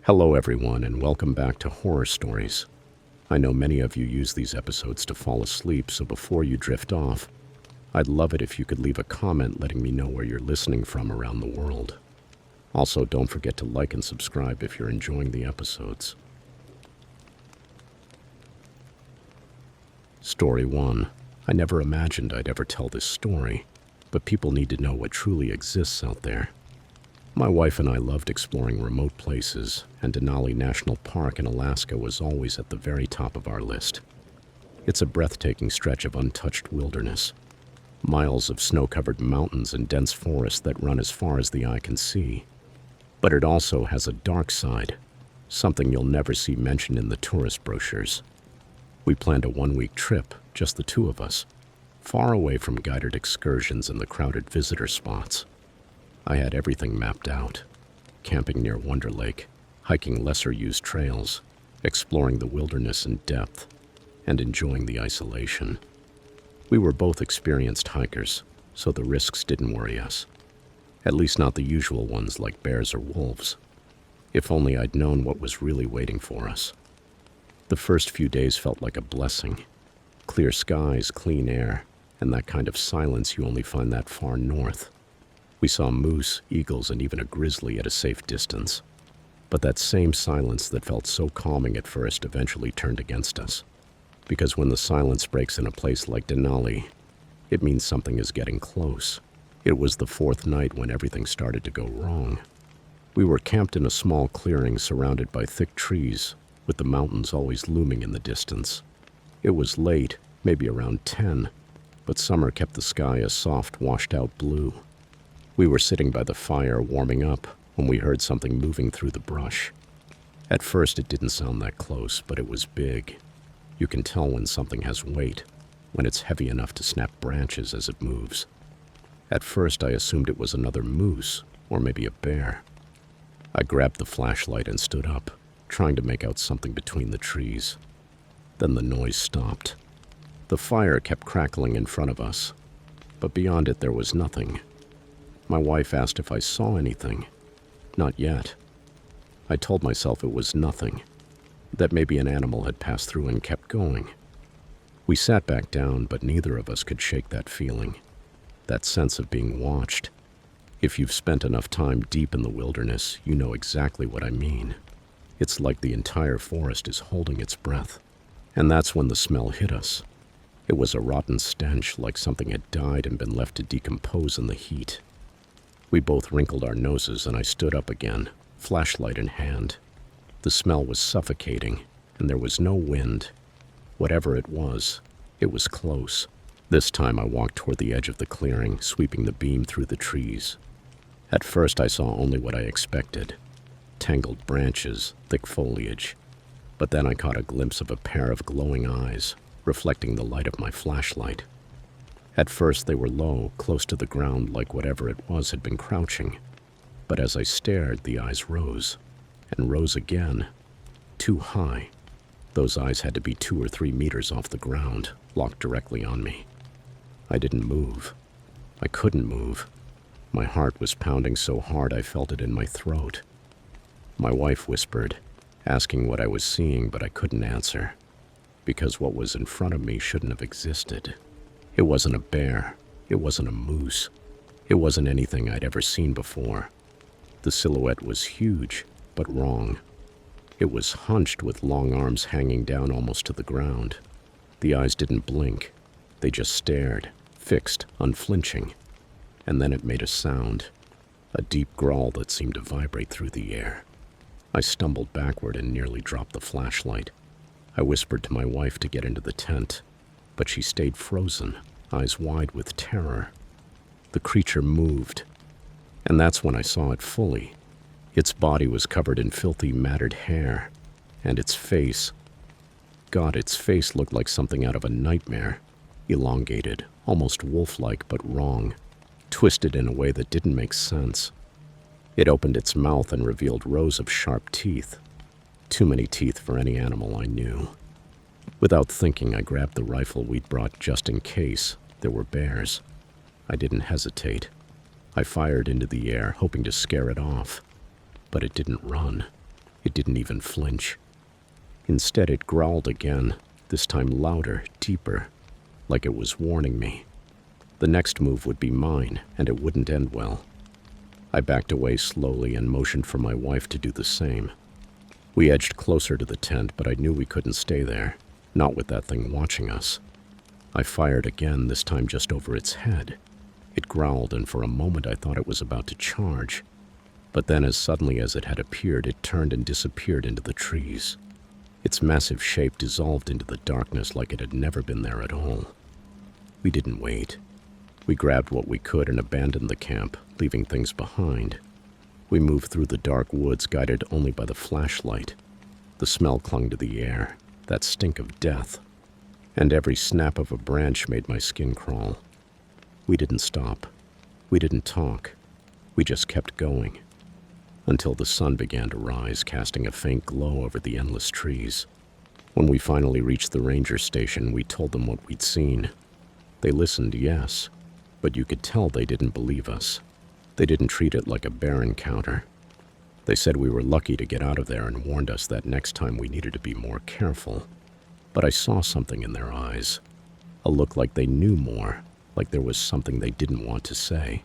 Hello, everyone, and welcome back to Horror Stories. I know many of you use these episodes to fall asleep, so before you drift off, I'd love it if you could leave a comment letting me know where you're listening from around the world. Also, don't forget to like and subscribe if you're enjoying the episodes. Story 1. I never imagined I'd ever tell this story, but people need to know what truly exists out there. My wife and I loved exploring remote places, and Denali National Park in Alaska was always at the very top of our list. It's a breathtaking stretch of untouched wilderness, miles of snow-covered mountains and dense forests that run as far as the eye can see. But it also has a dark side, something you'll never see mentioned in the tourist brochures. We planned a one-week trip, just the two of us, far away from guided excursions and the crowded visitor spots. I had everything mapped out: camping near Wonder Lake, hiking lesser-used trails, exploring the wilderness in depth, and enjoying the isolation. We were both experienced hikers, so the risks didn't worry us. At least not the usual ones like bears or wolves. If only I'd known what was really waiting for us. The first few days felt like a blessing. Clear skies, clean air, and that kind of silence you only find that far north. We saw moose, eagles, and even a grizzly at a safe distance. But that same silence that felt so calming at first eventually turned against us. Because when the silence breaks in a place like Denali, it means something is getting close. It was the fourth night when everything started to go wrong. We were camped in a small clearing surrounded by thick trees, with the mountains always looming in the distance. It was late, maybe around 10, but summer kept the sky a soft, washed-out blue. We were sitting by the fire warming up when we heard something moving through the brush. At first it didn't sound that close, but it was big. You can tell when something has weight, when it's heavy enough to snap branches as it moves. At first I assumed it was another moose, or maybe a bear. I grabbed the flashlight and stood up, trying to make out something between the trees. Then the noise stopped. The fire kept crackling in front of us, but beyond it there was nothing. My wife asked if I saw anything. Not yet. I told myself it was nothing, that maybe an animal had passed through and kept going. We sat back down, but neither of us could shake that feeling, that sense of being watched. If you've spent enough time deep in the wilderness, you know exactly what I mean. It's like the entire forest is holding its breath. And that's when the smell hit us. It was a rotten stench, like something had died and been left to decompose in the heat. We both wrinkled our noses, and I stood up again, flashlight in hand. The smell was suffocating, and there was no wind. Whatever it was close. This time I walked toward the edge of the clearing, sweeping the beam through the trees. At first I saw only what I expected: tangled branches, thick foliage. But then I caught a glimpse of a pair of glowing eyes, reflecting the light of my flashlight. At first they were low, close to the ground, like whatever it was had been crouching. But as I stared, the eyes rose, and rose again, too high. Those eyes had to be 2 or 3 meters off the ground, locked directly on me. I didn't move. I couldn't move. My heart was pounding so hard I felt it in my throat. My wife whispered, asking what I was seeing, but I couldn't answer, because what was in front of me shouldn't have existed. It wasn't a bear. It wasn't a moose. It wasn't anything I'd ever seen before. The silhouette was huge, but wrong. It was hunched with long arms hanging down almost to the ground. The eyes didn't blink. They just stared, fixed, unflinching. And then it made a sound, a deep growl that seemed to vibrate through the air. I stumbled backward and nearly dropped the flashlight. I whispered to my wife to get into the tent, but she stayed frozen, eyes wide with terror. The creature moved, and that's when I saw it fully. Its body was covered in filthy, matted hair, and its face, God, its face looked like something out of a nightmare. Elongated, almost wolf-like, but wrong, twisted in a way that didn't make sense. It opened its mouth and revealed rows of sharp teeth. Too many teeth for any animal I knew. Without thinking, I grabbed the rifle we'd brought just in case there were bears. I didn't hesitate. I fired into the air, hoping to scare it off. But it didn't run. It didn't even flinch. Instead, it growled again, this time louder, deeper, like it was warning me. The next move would be mine, and it wouldn't end well. I backed away slowly and motioned for my wife to do the same. We edged closer to the tent, but I knew we couldn't stay there, not with that thing watching us. I fired again, this time just over its head. It growled, and for a moment I thought it was about to charge. But then, as suddenly as it had appeared, it turned and disappeared into the trees. Its massive shape dissolved into the darkness like it had never been there at all. We didn't wait. We grabbed what we could and abandoned the camp, leaving things behind. We moved through the dark woods, guided only by the flashlight. The smell clung to the air, that stink of death, and every snap of a branch made my skin crawl. We didn't stop. We didn't talk. We just kept going, until the sun began to rise, casting a faint glow over the endless trees. When we finally reached the ranger station, we told them what we'd seen. They listened, yes, but you could tell they didn't believe us. They didn't treat it like a bear encounter. They said we were lucky to get out of there and warned us that next time we needed to be more careful. But I saw something in their eyes, a look like they knew more, like there was something they didn't want to say.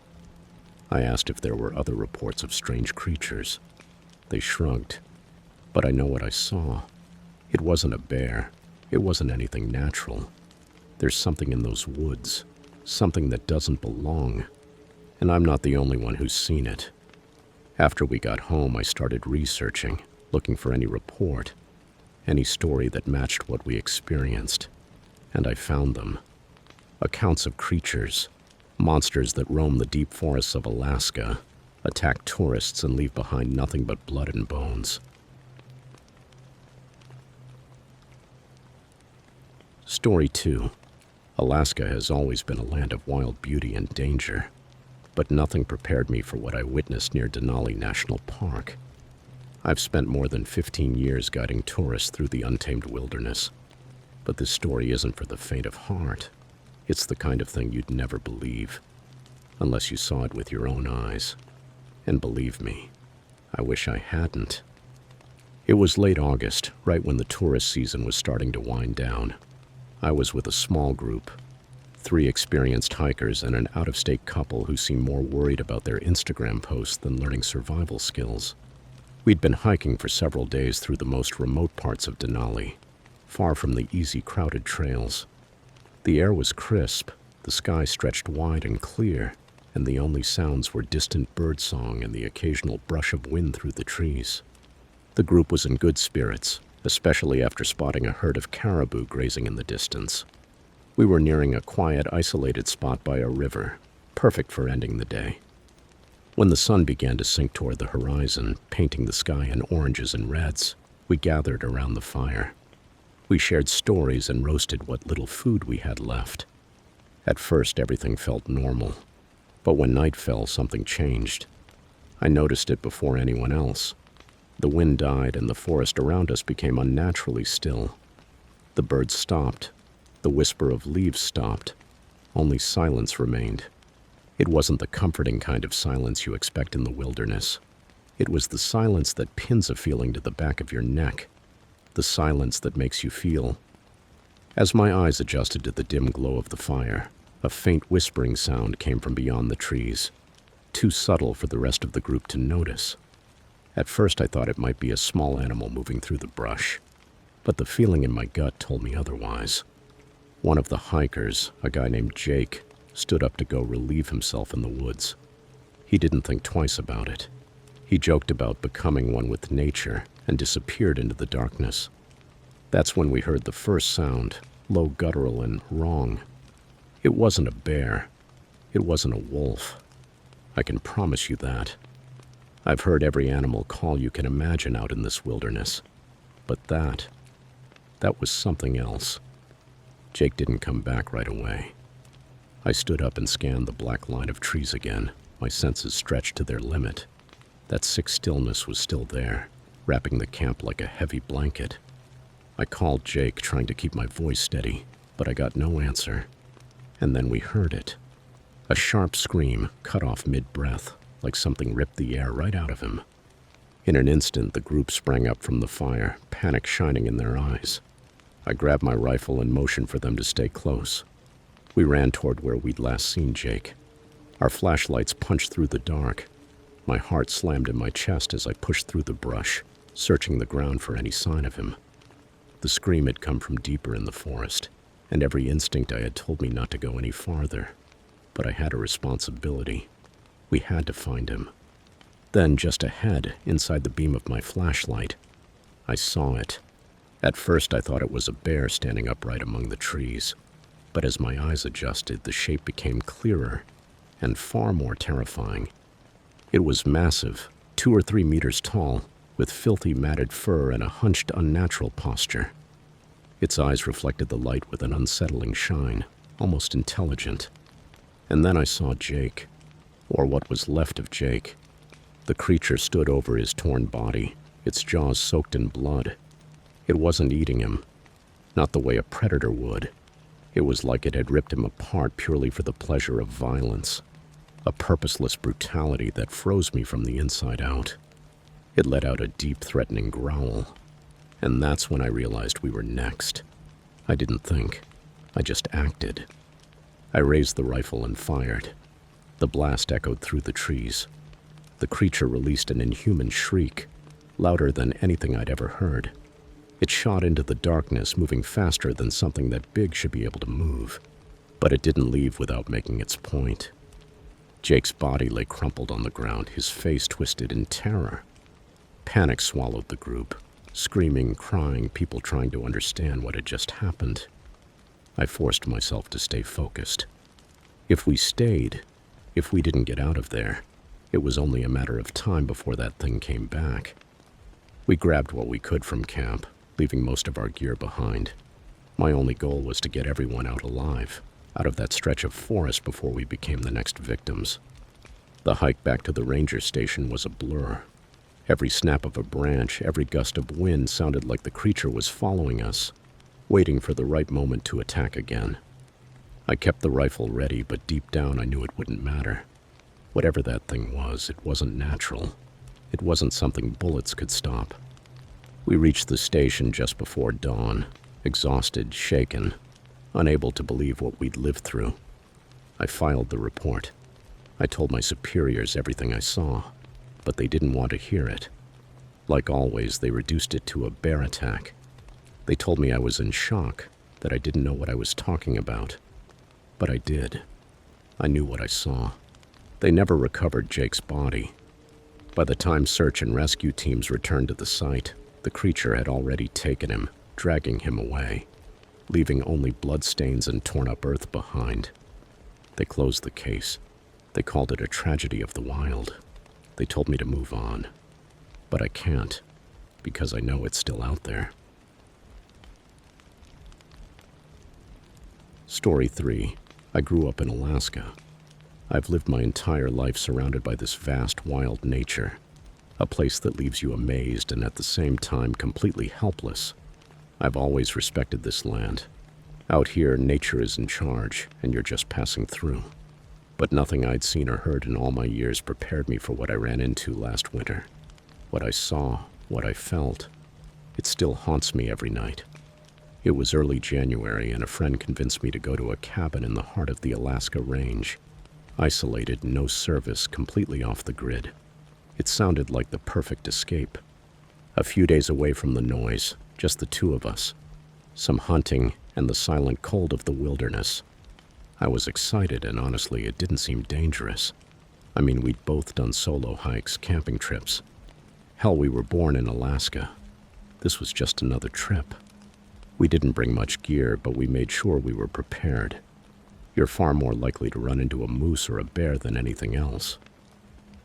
I asked if there were other reports of strange creatures. They shrugged. But I know what I saw. It wasn't a bear. It wasn't anything natural. There's something in those woods, something that doesn't belong. And I'm not the only one who's seen it. After we got home, I started researching, looking for any report, any story that matched what we experienced. And I found them. Accounts of creatures, monsters that roam the deep forests of Alaska, attack tourists and leave behind nothing but blood and bones. Story 2. Alaska has always been a land of wild beauty and danger, but nothing prepared me for what I witnessed near Denali National Park. I've spent more than 15 years guiding tourists through the untamed wilderness, but this story isn't for the faint of heart. It's the kind of thing you'd never believe, unless you saw it with your own eyes. And believe me, I wish I hadn't. It was late August, right when the tourist season was starting to wind down. I was with a small group, 3 experienced hikers and an out-of-state couple who seemed more worried about their Instagram posts than learning survival skills. We'd been hiking for several days through the most remote parts of Denali, far from the easy, crowded trails. The air was crisp, the sky stretched wide and clear, and the only sounds were distant birdsong and the occasional brush of wind through the trees. The group was in good spirits, especially after spotting a herd of caribou grazing in the distance. We were nearing a quiet, isolated spot by a river, perfect for ending the day. When the sun began to sink toward the horizon, painting the sky in oranges and reds, we gathered around the fire. We shared stories and roasted what little food we had left. At first, everything felt normal, but when night fell, something changed. I noticed it before anyone else. The wind died and the forest around us became unnaturally still. The birds stopped. The whisper of leaves stopped. Only silence remained. It wasn't the comforting kind of silence you expect in the wilderness. It was the silence that pins a feeling to the back of your neck. The silence that makes you feel. As my eyes adjusted to the dim glow of the fire, a faint whispering sound came from beyond the trees, too subtle for the rest of the group to notice. At first I thought it might be a small animal moving through the brush, but the feeling in my gut told me otherwise. One of the hikers, a guy named Jake, stood up to go relieve himself in the woods. He didn't think twice about it. He joked about becoming one with nature and disappeared into the darkness. That's when we heard the first sound, low, guttural, and wrong. It wasn't a bear. It wasn't a wolf. I can promise you that. I've heard every animal call you can imagine out in this wilderness. But that was something else. Jake didn't come back right away. I stood up and scanned the black line of trees again, my senses stretched to their limit. That sick stillness was still there, wrapping the camp like a heavy blanket. I called Jake, trying to keep my voice steady, but I got no answer. And then we heard it. A sharp scream, cut off mid-breath, like something ripped the air right out of him. In an instant, the group sprang up from the fire, panic shining in their eyes. I grabbed my rifle and motioned for them to stay close. We ran toward where we'd last seen Jake. Our flashlights punched through the dark. My heart slammed in my chest as I pushed through the brush, searching the ground for any sign of him. The scream had come from deeper in the forest, and every instinct I had told me not to go any farther. But I had a responsibility. We had to find him. Then, just ahead, inside the beam of my flashlight, I saw it. At first, I thought it was a bear standing upright among the trees. But as my eyes adjusted, the shape became clearer and far more terrifying. It was massive, 2 or 3 meters tall, with filthy matted fur and a hunched, unnatural posture. Its eyes reflected the light with an unsettling shine, almost intelligent. And then I saw Jake, or what was left of Jake. The creature stood over his torn body, its jaws soaked in blood. It wasn't eating him, not the way a predator would. It was like it had ripped him apart purely for the pleasure of violence, a purposeless brutality that froze me from the inside out. It let out a deep, threatening growl, and that's when I realized we were next. I didn't think. I just acted. I raised the rifle and fired. The blast echoed through the trees. The creature released an inhuman shriek, louder than anything I'd ever heard. It shot into the darkness, moving faster than something that big should be able to move. But it didn't leave without making its point. Jake's body lay crumpled on the ground, his face twisted in terror. Panic swallowed the group, screaming, crying, people trying to understand what had just happened. I forced myself to stay focused. If we stayed, if we didn't get out of there, it was only a matter of time before that thing came back. We grabbed what we could from camp, leaving most of our gear behind. My only goal was to get everyone out alive, out of that stretch of forest before we became the next victims. The hike back to the ranger station was a blur. Every snap of a branch, every gust of wind sounded like the creature was following us, waiting for the right moment to attack again. I kept the rifle ready, but deep down I knew it wouldn't matter. Whatever that thing was, it wasn't natural. It wasn't something bullets could stop. We reached the station just before dawn, exhausted, shaken, unable to believe what we'd lived through. I filed the report. I told my superiors everything I saw, but they didn't want to hear it. Like always, they reduced it to a bear attack. They told me I was in shock, that I didn't know what I was talking about. But I did. I knew what I saw. They never recovered Jake's body. By the time search and rescue teams returned to the site, the creature had already taken him, dragging him away, leaving only bloodstains and torn-up earth behind. They closed the case. They called it a tragedy of the wild. They told me to move on. But I can't, because I know it's still out there. Story 3. I grew up in Alaska. I've lived my entire life surrounded by this vast, wild nature, a place that leaves you amazed and at the same time completely helpless. I've always respected this land. Out here, nature is in charge, and you're just passing through. But nothing I'd seen or heard in all my years prepared me for what I ran into last winter. What I saw, what I felt, it still haunts me every night. It was early January, and a friend convinced me to go to a cabin in the heart of the Alaska Range. Isolated, no service, completely off the grid. It sounded like the perfect escape. A few days away from the noise, just the two of us. Some hunting and the silent cold of the wilderness. I was excited, and honestly, it didn't seem dangerous. I mean, we'd both done solo hikes, camping trips. Hell, we were born in Alaska. This was just another trip. We didn't bring much gear, but we made sure we were prepared. You're far more likely to run into a moose or a bear than anything else.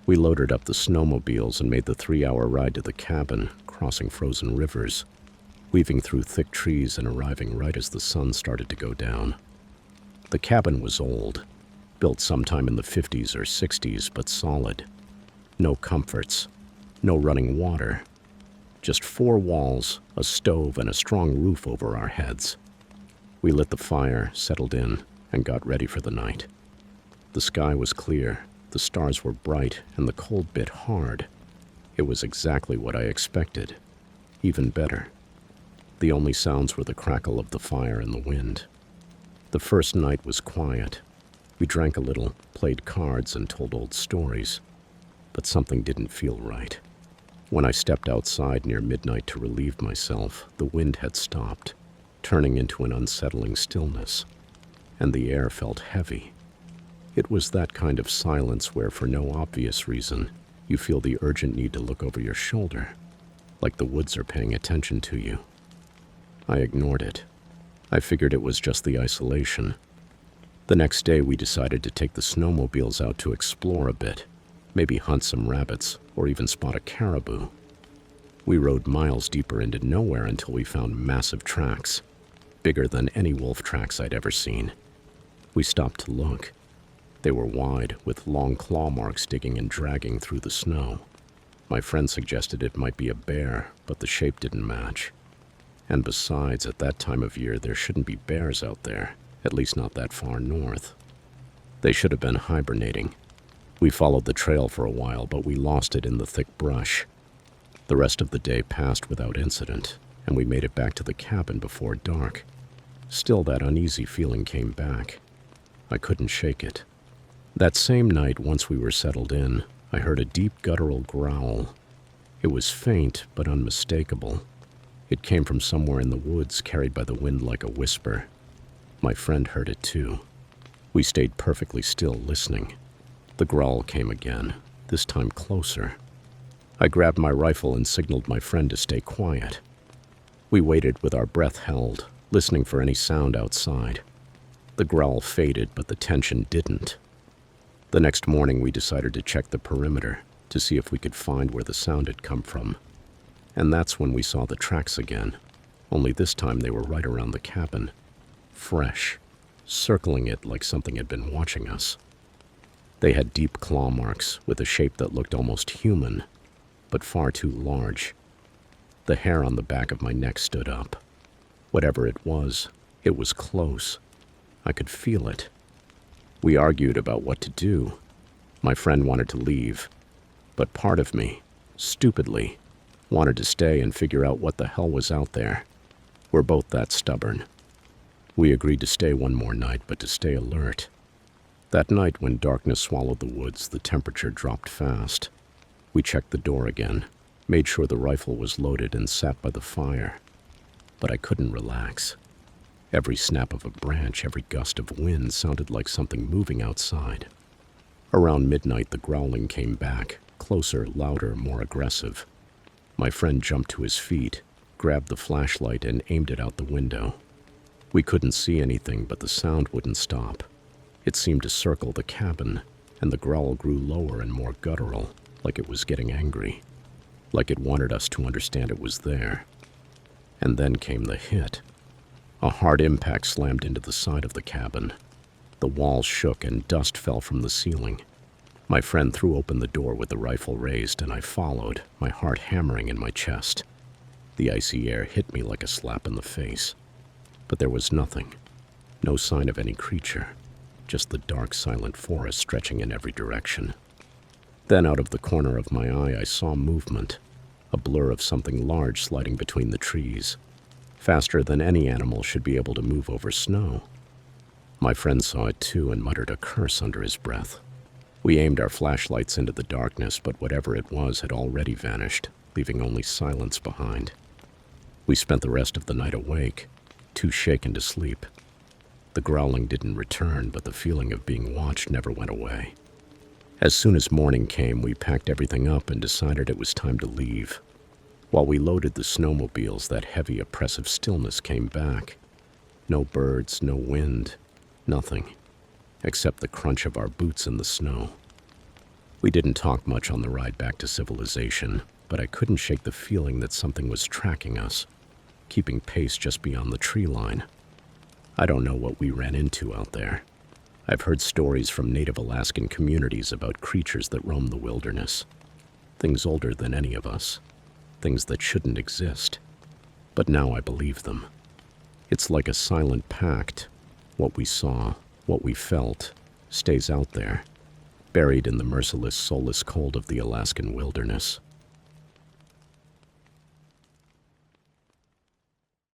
We loaded up the snowmobiles and made the 3-hour ride to the cabin, crossing frozen rivers, weaving through thick trees and arriving right as the sun started to go down. The cabin was old, built sometime in the 50s or 60s, but solid. No comforts, no running water. Just 4 walls, a stove, and a strong roof over our heads. We lit the fire, settled in, and got ready for the night. The sky was clear, the stars were bright, and the cold bit hard. It was exactly what I expected. Even better. The only sounds were the crackle of the fire and the wind. The first night was quiet. We drank a little, played cards, and told old stories. But something didn't feel right. When I stepped outside near midnight to relieve myself, the wind had stopped, turning into an unsettling stillness, and the air felt heavy. It was that kind of silence where, for no obvious reason, you feel the urgent need to look over your shoulder, like the woods are paying attention to you. I ignored it. I figured it was just the isolation. The next day, we decided to take the snowmobiles out to explore a bit, maybe hunt some rabbits, or even spot a caribou. We rode miles deeper into nowhere until we found massive tracks, bigger than any wolf tracks I'd ever seen. We stopped to look. They were wide, with long claw marks digging and dragging through the snow. My friend suggested it might be a bear, but the shape didn't match. And besides, at that time of year, there shouldn't be bears out there, at least not that far north. They should have been hibernating. We followed the trail for a while, but we lost it in the thick brush. The rest of the day passed without incident, and we made it back to the cabin before dark. Still, that uneasy feeling came back. I couldn't shake it. That same night, once we were settled in, I heard a deep guttural growl. It was faint, but unmistakable. It came from somewhere in the woods, carried by the wind like a whisper. My friend heard it too. We stayed perfectly still, listening. The growl came again, this time closer. I grabbed my rifle and signaled my friend to stay quiet. We waited with our breath held, listening for any sound outside. The growl faded, but the tension didn't. The next morning, we decided to check the perimeter to see if we could find where the sound had come from. And that's when we saw the tracks again, only this time they were right around the cabin. Fresh, circling it like something had been watching us. They had deep claw marks with a shape that looked almost human, but far too large. The hair on the back of my neck stood up. Whatever it was close. I could feel it. We argued about what to do. My friend wanted to leave, but part of me, stupidly, wanted to stay and figure out what the hell was out there. We're both that stubborn. We agreed to stay one more night, but to stay alert. That night, when darkness swallowed the woods, the temperature dropped fast. We checked the door again, made sure the rifle was loaded, and sat by the fire. But I couldn't relax. Every snap of a branch, every gust of wind sounded like something moving outside. Around midnight, the growling came back, closer, louder, more aggressive. My friend jumped to his feet, grabbed the flashlight, and aimed it out the window. We couldn't see anything, but the sound wouldn't stop. It seemed to circle the cabin, and the growl grew lower and more guttural, like it was getting angry, like it wanted us to understand it was there. And then came the hit. A hard impact slammed into the side of the cabin. The walls shook and dust fell from the ceiling. My friend threw open the door with the rifle raised, and I followed, my heart hammering in my chest. The icy air hit me like a slap in the face. But there was nothing. No sign of any creature. Just the dark, silent forest stretching in every direction. Then out of the corner of my eye, I saw movement. A blur of something large sliding between the trees. Faster than any animal should be able to move over snow. My friend saw it too and muttered a curse under his breath. We aimed our flashlights into the darkness, but whatever it was had already vanished, leaving only silence behind. We spent the rest of the night awake, too shaken to sleep. The growling didn't return, but the feeling of being watched never went away. As soon as morning came, we packed everything up and decided it was time to leave. While we loaded the snowmobiles, that heavy, oppressive stillness came back. No birds, no wind, nothing, except the crunch of our boots in the snow. We didn't talk much on the ride back to civilization, but I couldn't shake the feeling that something was tracking us, keeping pace just beyond the tree line. I don't know what we ran into out there. I've heard stories from Native Alaskan communities about creatures that roam the wilderness. Things older than any of us. Things that shouldn't exist. But now I believe them. It's like a silent pact. What we saw, what we felt, stays out there, buried in the merciless, soulless cold of the Alaskan wilderness.